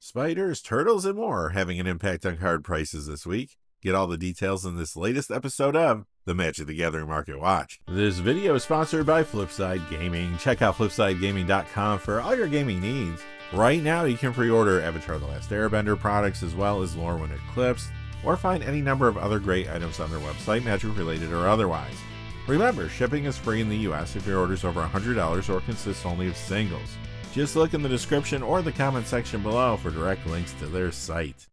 Spiders, turtles, and more are having an impact on card prices this week. Get all the details in this latest episode of the Magic the Gathering Market Watch. This video is sponsored by Flipside Gaming. Check out flipsidegaming.com for all your gaming needs. Right now, you can pre-order Avatar The Last Airbender products as well as Lorwyn Eclipse, or find any number of other great items on their website, magic-related or otherwise. Remember, shipping is free in the US if your order is over $100 or consists only of singles. Just look in the description or the comment section below for direct links to their site.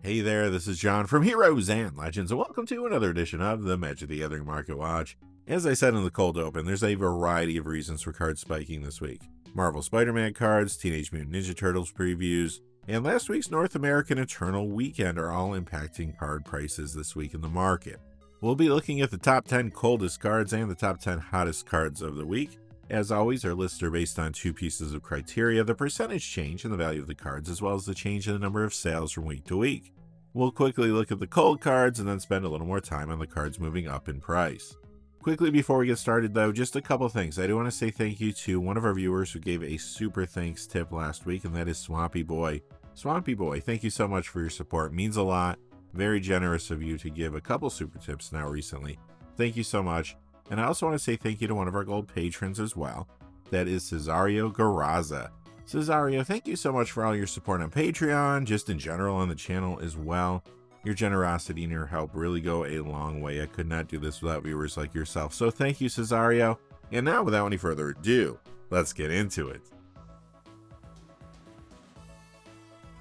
Hey there, this is John from Heroes and Legends, and welcome to another edition of the Magic the Gathering Market Watch. As I said in the cold open, there's a variety of reasons for card spiking this week. Marvel Spider-Man cards, Teenage Mutant Ninja Turtles previews, and last week's North American Eternal Weekend are all impacting card prices this week in the market. We'll be looking at the top 10 coldest cards and the top 10 hottest cards of the week. As always, our lists are based on two pieces of criteria: the percentage change in the value of the cards, as well as the change in the number of sales from week to week. We'll quickly look at the cold cards and then spend a little more time on the cards moving up in price. Quickly before we get started though, just a couple things. I do want to say thank you to one of our viewers who gave a super thanks tip last week, and that is Swampy Boy. Swampy Boy, thank you so much for your support. It means a lot. Very generous of you to give a couple super tips now recently. Thank you so much. And I also want to say thank you to one of our gold patrons as well. That is Cesareo Garasa. Cesareo, thank you so much for all your support on Patreon, just in general on the channel as well. Your generosity and your help really go a long way. I could not do this without viewers like yourself. So thank you, Cesareo. And now, without any further ado, let's get into it.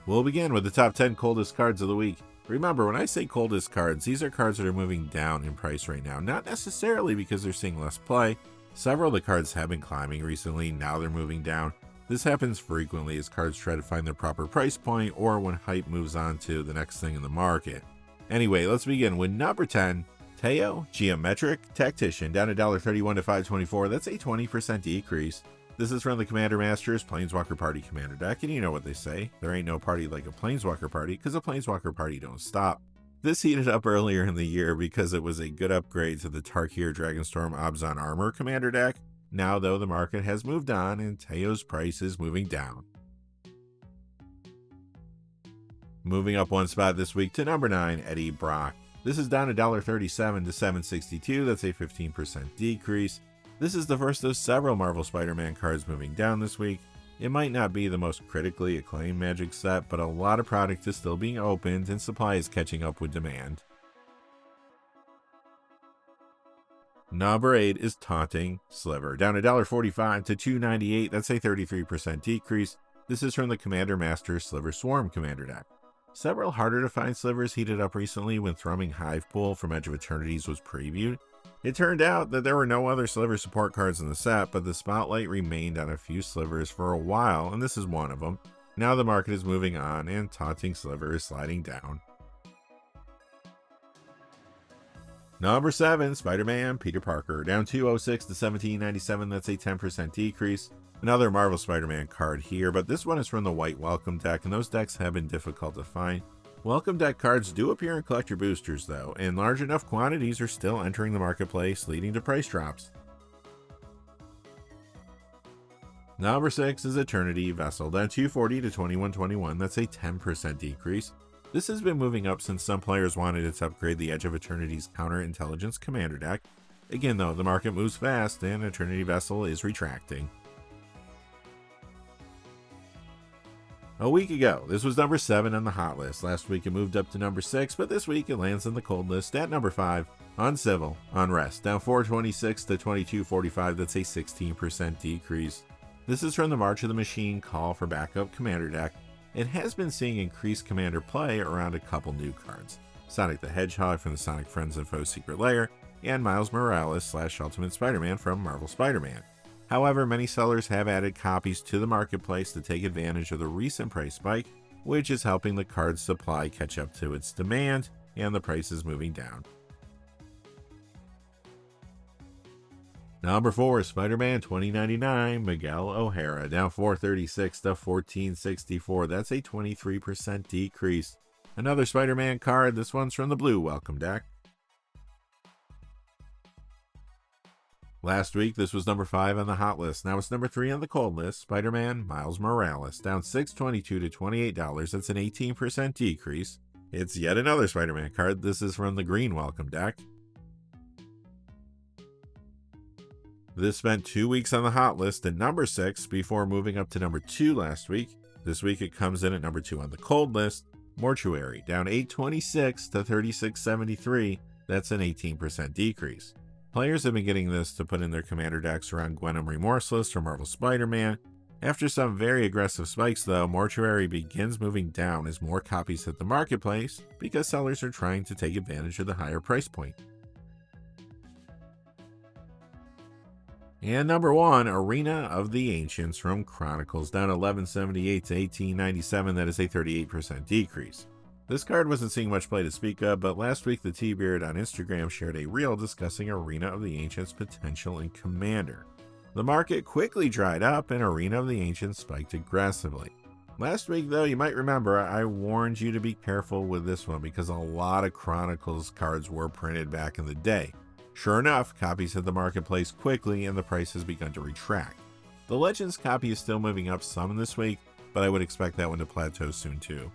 We'll begin with the top 10 coldest cards of the week. Remember, when I say coldest cards, these are cards that are moving down in price right now. Not necessarily because they're seeing less play. Several of the cards have been climbing recently, now they're moving down. This happens frequently as cards try to find their proper price point or when hype moves on to the next thing in the market. Anyway, let's begin with number 10, Teo Geometric Tactician, down $1.31 to $5.24. That's a 20% decrease. This is from the Commander Masters Planeswalker Party Commander deck, and you know what they say, there ain't no party like a Planeswalker party, because a Planeswalker party don't stop. This heated up earlier in the year because it was a good upgrade to the Tarkir Dragonstorm Abzan Armor Commander deck. Now, though, the market has moved on and Teo's price is moving down. Moving up one spot this week to number 9, Eddie Brock. This is down $1.37 to $7.62. That's a 15% decrease. This is the first of several Marvel Spider-Man cards moving down this week. It might not be the most critically acclaimed Magic set, but a lot of product is still being opened and supply is catching up with demand. Number 8 is Taunting Sliver, down $1.45 to $2.98. That's a 33% decrease. This is from the Commander Master Sliver Swarm Commander deck. Several harder to find slivers heated up recently when Thrumming Hivepool from Edge of Eternities was previewed. It turned out that there were no other sliver support cards in the set, but the spotlight remained on a few slivers for a while, and this is one of them. Now the market is moving on, and Taunting Sliver is sliding down. Number 7, Spider-Man Peter Parker, down $2.06 to $17.97. That's a 10% decrease. Another Marvel Spider-Man card here, but this one is from the White Welcome deck, and those decks have been difficult to find. Welcome deck cards do appear in collector boosters, though, and large enough quantities are still entering the marketplace, leading to price drops. Number 6 is Eternity Vessel, down $2.40 to $21.21. That's a 10% decrease. This has been moving up since some players wanted it to upgrade the Edge of Eternity's Counterintelligence Commander deck. Again though, the market moves fast and Eternity Vessel is retracting. A week ago, this was number 7 on the hot list. Last week it moved up to number 6, but this week it lands on the cold list at number 5, Uncivil Unrest, down $4.26 to $22.45. That's a 16% decrease. This is from the March of the Machine Call for Backup Commander deck. It has been seeing increased Commander play around a couple new cards: Sonic the Hedgehog from the Sonic Friends and Foes Secret Lair, and Miles Morales / Ultimate Spider-Man from Marvel Spider-Man. However, many sellers have added copies to the marketplace to take advantage of the recent price spike, which is helping the card's supply catch up to its demand, and the price is moving down. Number 4, Spider-Man 2099, Miguel O'Hara, down $4.36 to $14.64. That's a 23% decrease. Another Spider-Man card, this one's from the Blue Welcome deck. Last week, this was number 5 on the hot list. Now it's number 3 on the cold list. Spider-Man Miles Morales, down $6.22 to $28. That's an 18% decrease. It's yet another Spider-Man card. This is from the Green Welcome deck. This spent 2 weeks on the hot list at number 6 before moving up to number 2 last week. This week it comes in at number 2 on the cold list. Mortuary, down $8.26 to $36.73. That's an 18% decrease. Players have been getting this to put in their commander decks around Gwenom Remorseless or Marvel Spider-Man. After some very aggressive spikes though, Mortuary begins moving down as more copies hit the marketplace because sellers are trying to take advantage of the higher price point. And number 1, Arena of the Ancients from Chronicles, down $11.78 to $18.97. That is a 38% decrease. This card wasn't seeing much play to speak of, but last week the T-Beard on Instagram shared a reel discussing Arena of the Ancients' potential in Commander. The market quickly dried up and Arena of the Ancients spiked aggressively. Last week though, you might remember I warned you to be careful with this one because a lot of Chronicles cards were printed back in the day. Sure enough, copies hit the marketplace quickly and the price has begun to retract. The Legends copy is still moving up some this week, but I would expect that one to plateau soon too.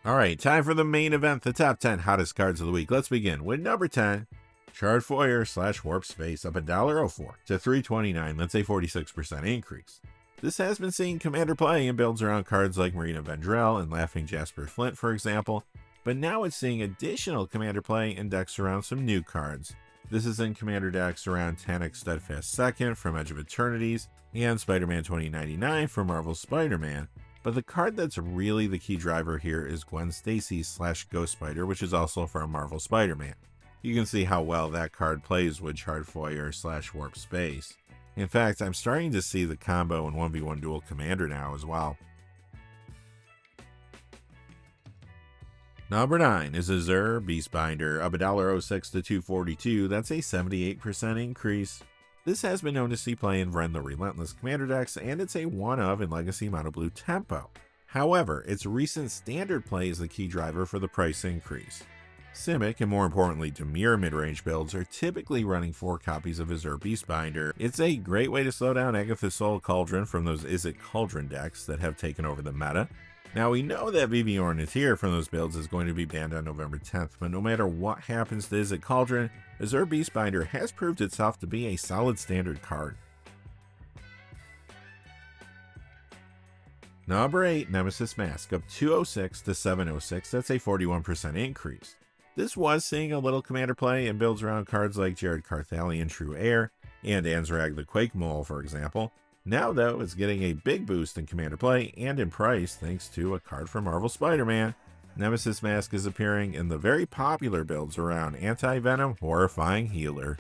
Alright, time for the main event, the top 10 hottest cards of the week. Let's begin with number 10, Charred Foyer / Warp Space, up $1.04 to $3.29. That's a 46% increase. This has been seeing Commander play and builds around cards like Marina Vendrell and Laughing Jasper Flint, for example, but now it's seeing additional Commander play in decks around some new cards. This is in Commander decks around Tanic Steadfast Second from Edge of Eternities and Spider-Man 2099 from Marvel Spider-Man. But the card that's really the key driver here is Gwen Stacy / Ghost Spider, which is also from Marvel Spider-Man. You can see how well that card plays with Charred Foyer / Warp Space. In fact, I'm starting to see the combo in 1v1 Dual Commander now as well. Number 9 is Azure Beastbinder, up $1.06 to $2.42. That's a 78% increase. This has been known to see play in Vren the Relentless Commander decks, and it's a one-of in Legacy Mono Blue Tempo. However, its recent standard play is the key driver for the price increase. Simic, and more importantly Dimir mid-range builds, are typically running 4 copies of Azure Beastbinder. It's a great way to slow down Agatha's Soul Cauldron from those Izzet Cauldron decks that have taken over the meta. Now we know that Viviorn is here from those builds is going to be banned on November 10th, but no matter what happens to Izzet Cauldron, Azure Beastbinder has proved itself to be a solid standard card. Number 8, Nemesis Mask, up $2.06 to $7.06. That's a 41% increase. This was seeing a little Commander play and builds around cards like Jared Carthalion True Air and Anzrag the Quake Mole, for example. Now though, it's getting a big boost in Commander play and in price thanks to a card from Marvel Spider-Man. Nemesis Mask is appearing in the very popular builds around Anti-Venom Horrifying Healer.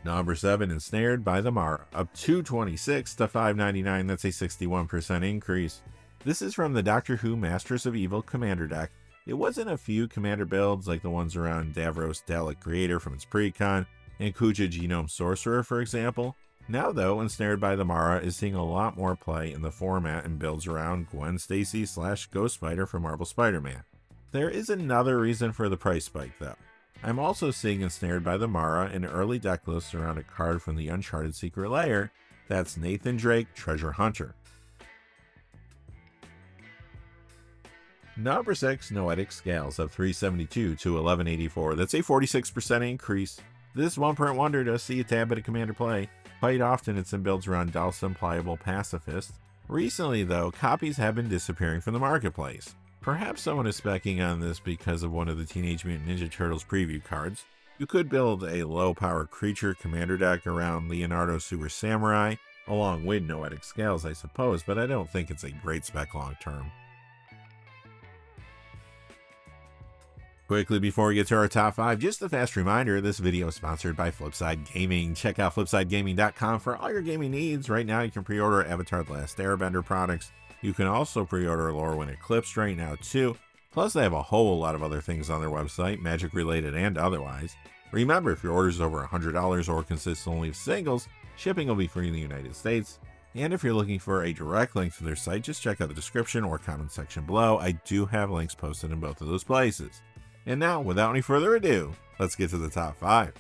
Number 7, Ensnared by the Mara, up $2.26 to $5.99. That's a 61% increase. This is from the Doctor Who Masters of Evil Commander deck. It was in a few Commander builds like the ones around Davros Dalek Creator from its precon, and Kuja Genome Sorcerer, for example. Now though, Ensnared by the Mara is seeing a lot more play in the format and builds around Gwen Stacy / Ghost Spider from Marvel Spider-Man. There is another reason for the price spike though. I'm also seeing Ensnared by the Mara in early deck lists around a card from the Uncharted Secret Lair. That's Nathan Drake, Treasure Hunter. Number 6, Noetic Scales, up $3.72 to $11.84. That's a 46% increase. This one-print wonder does see a tad bit of Commander play. Quite often it's in builds around Dalsum Pliable Pacifist. Recently though, copies have been disappearing from the marketplace. Perhaps someone is specking on this because of one of the Teenage Mutant Ninja Turtles preview cards. You could build a low-power creature Commander deck around Leonardo Super Samurai, along with Noetic Scales I suppose, but I don't think it's a great spec long-term. Quickly before we get to our top 5, just a fast reminder, this video is sponsored by Flipside Gaming. Check out flipsidegaming.com for all your gaming needs. Right now you can pre-order Avatar The Last Airbender products. You can also pre-order Lorwyn Eclipse right now too. Plus they have a whole lot of other things on their website, magic related and otherwise. Remember, if your order is over $100 or consists only of singles, shipping will be free in the United States. And if you're looking for a direct link to their site, just check out the description or comment section below. I do have links posted in both of those places. And now, without any further ado, let's get to the top 5.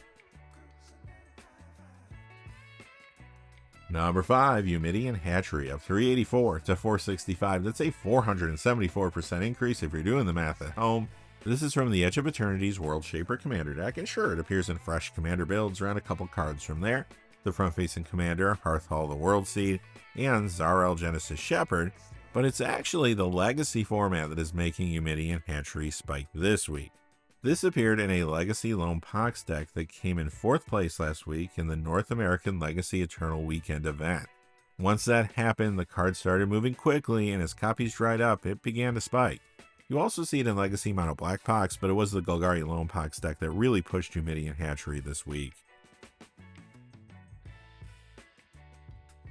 Number 5, Eumidian Hatchery up 384 to 465. That's a 474% increase if you're doing the math at home. This is from the Edge of Eternity's World Shaper Commander deck, and sure, it appears in fresh Commander builds around a couple cards from there. The front-facing Commander, Hearthhall the World Seed, and Zarel Genesis Shepherd, but it's actually the Legacy format that is making Eumidian Hatchery spike this week. This appeared in a Legacy Lone Pox deck that came in 4th place last week in the North American Legacy Eternal Weekend event. Once that happened, the card started moving quickly, and as copies dried up, it began to spike. You also see it in Legacy Mono Black Pox, but it was the Golgari Lone Pox deck that really pushed Eumidian Hatchery this week.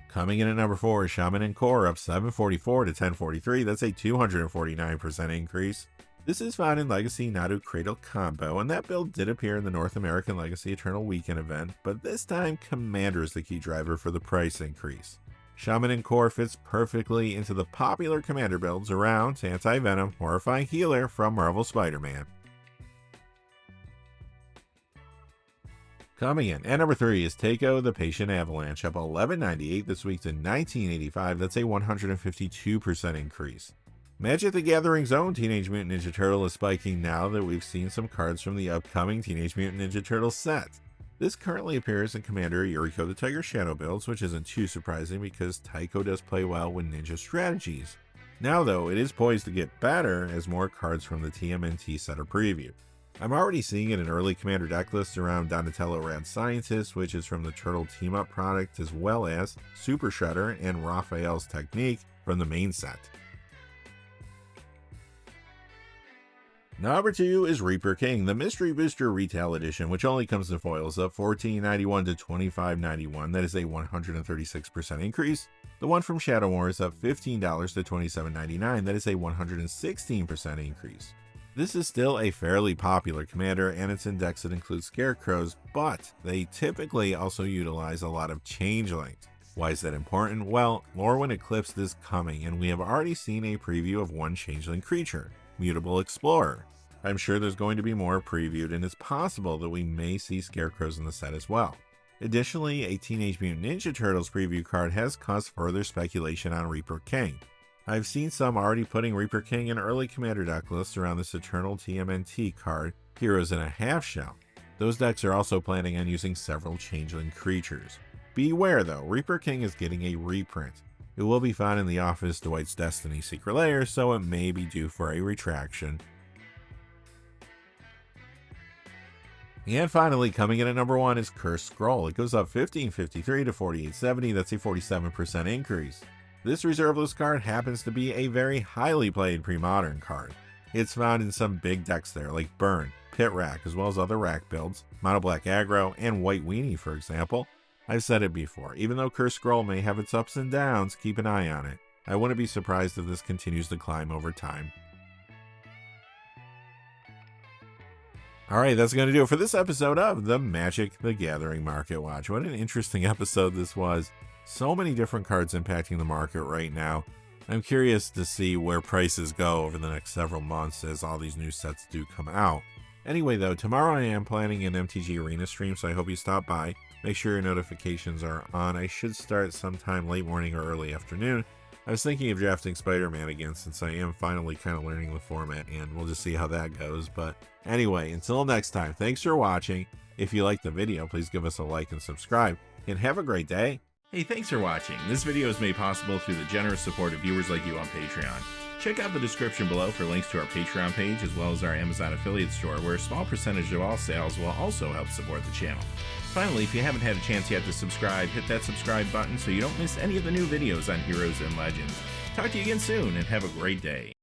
Coming in at number 4 is Shaman en-Kor up 744 to 1043. That's a 249% increase. This is found in Legacy Nadu Cradle Combo, and that build did appear in the North American Legacy Eternal Weekend event, but this time Commander is the key driver for the price increase. Shaman en-Kor fits perfectly into the popular Commander builds around Anti-Venom, Horrifying Healer from Marvel Spider-Man. Coming in at number 3 is Takeo the Patient Avalanche up 1198 this week to 1985. That's a 152% increase. Magic the Gathering's own Teenage Mutant Ninja Turtle is spiking now that we've seen some cards from the upcoming Teenage Mutant Ninja Turtle set. This currently appears in Commander Yuriko the Tiger Shadow builds, which isn't too surprising because Taiko does play well with ninja strategies. Now though, it is poised to get better as more cards from the TMNT set are previewed. I'm already seeing it in early Commander deck lists around Donatello Rad Scientist, which is from the Turtle Team Up product, as well as Super Shredder and Raphael's Technique from the main set. Number 2 is Reaper King, the Mystery Booster Retail Edition, which only comes in foils, up $14.91 to $25.91. That is a 136% increase. The one from Shadow Wars up $15 to $27.99. That is a 116% increase. This is still a fairly popular commander, and its index that includes scarecrows, but they typically also utilize a lot of changelings. Why is that important? Well, Lorwyn Eclipse is coming, and we have already seen a preview of one changeling creature, Mutable Explorer. I'm sure there's going to be more previewed, and it's possible that we may see scarecrows in the set as well. Additionally, a Teenage Mutant Ninja Turtles preview card has caused further speculation on Reaper King. I've seen some already putting Reaper King in early Commander deck lists around this Eternal TMNT card, Heroes in a Half Shell. Those decks are also planning on using several changeling creatures. Beware though, Reaper King is getting a reprint. It will be found in the Office Dwight's Destiny Secret Lair, so it may be due for a retraction. And finally, coming in at number 1 is Cursed Scroll. It goes up 1553 to 4870. That's a 47% increase. This reserve list card happens to be a very highly played pre-modern card. It's found in some big decks there, like Burn, Pit Rack, as well as other rack builds, Mono Black Aggro, and White Weenie, for example. I've said it before, even though Cursed Scroll may have its ups and downs, keep an eye on it. I wouldn't be surprised if this continues to climb over time. Alright, that's going to do it for this episode of the Magic the Gathering Market Watch. What an interesting episode this was. So many different cards impacting the market right now. I'm curious to see where prices go over the next several months as all these new sets do come out. Anyway though, tomorrow I am planning an MTG Arena stream, so I hope you stop by. Make sure your notifications are on. I should start sometime late morning or early afternoon. I was thinking of drafting Spider-Man again since I am finally kind of learning the format, and we'll just see how that goes. But anyway, until next time, thanks for watching. If you liked the video, please give us a like and subscribe, and have a great day. Hey, thanks for watching. This video is made possible through the generous support of viewers like you on Patreon. Check out the description below for links to our Patreon page as well as our Amazon affiliate store, where a small percentage of all sales will also help support the channel. Finally, if you haven't had a chance yet to subscribe, hit that subscribe button so you don't miss any of the new videos on Heroes and Legends. Talk to you again soon, and have a great day.